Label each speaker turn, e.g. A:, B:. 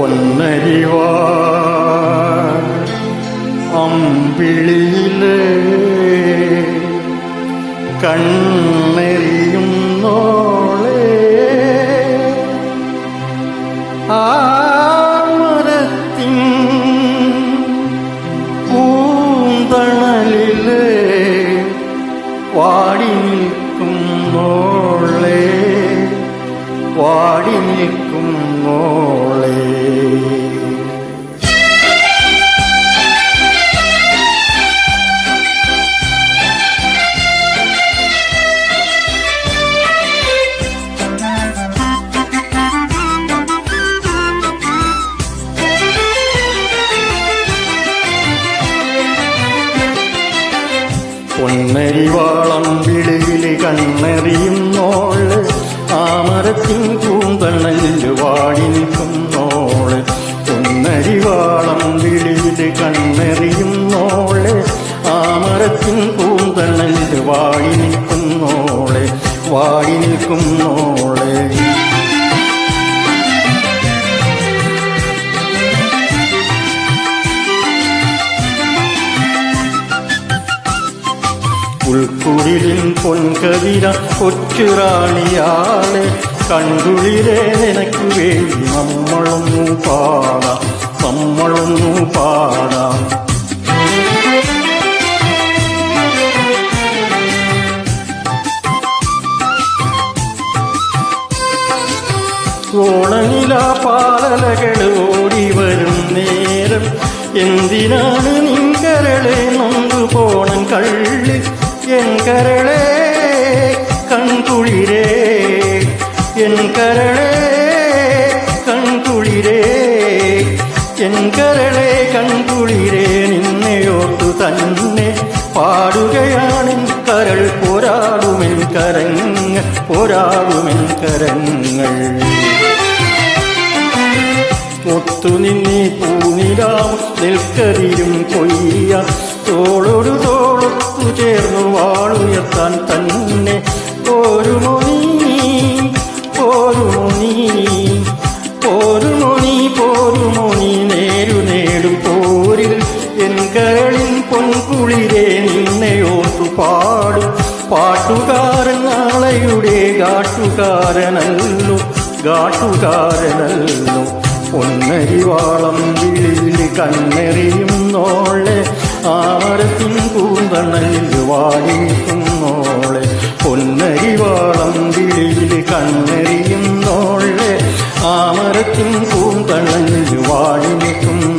A: പൊന്നരിവാ അമ്പിളിയിലെ കണ്ണെറിയുന്നോളെ ആ മരത്തിൻ പൂന്തണലിലെ വാടി നിൽക്കുന്നോളെ വാടി നിൽക്കുന്നോളെ പൊന്നരിവാളം വിളിയില് കണ്ണെറിയുന്നോള് ആ മരത്തിൻ പൂന്തണലിൽ വാടി നിൽക്കുന്നോള് പൊന്നരിവാളം വിളിയില് കണ്ണെറിയുന്നോള് ആ മരത്തിൻ പൂന്തണലിൽ വാടി നിൽക്കുന്നോളെ വാടി നിൽക്കുന്നോളെ ഉൾക്കുടിലിൻ പൊൻകവിര കൊച്ചുറാണിയാളെ കണ്ടുളിരെ നിനക്ക് വേണ്ടി നമ്മളൊന്നു പാടാം നമ്മളൊന്നു പാടാം ഓണനില പാലലകൾ ഓടി വരും നേരം എന്തിനാണ് നിൻകരളെ നൊന്തു പോണം കള്ളി എൻ കരളെ കൺകുളിരേ എൻ കരളെ കൺകുളിരേ എൻ കരളെ കൺകുളിരേ നിന്നെയോർത്തു തന്നെ പാടുകയാണെൻ കരൾ പോരാടുമെൻ കരങ്ങൾ പോരാടുമെൻ കരങ്ങൾ ഒത്തുനിന്നീ പൂനിലാം നിൽക്കരിയും കൊയ്യ തോളൊരു തോളൊത്തു ചേർന്നു വാളുയർത്താൻ തന്നെ പോരുമോ നീ പോരുമോ നീ പോരുമോ നീ പോരുമോ നീ നേരു നേടും പോരിൽ എൻ കരളിൻ പൊൻകുളിരെ നിന്നെയോർത്തു പാടും പാട്ടുകാരൻ നാളെയുടെ ഗാട്ടുകാരനല്ലോ പൊന്നരിവാളം വിളിയിൽ കണ്ണെറിയുന്നോളെ ആമരത്തിൻ പൂന്തണലിൽ വാടി നിൽക്കുന്നോളെ പൊന്നരിവാളം വിളിയിൽ കണ്ണെറിയുന്നോളെ ആമരത്തിൻ പൂന്തണലിൽ വാടി നിൽക്കുന്നു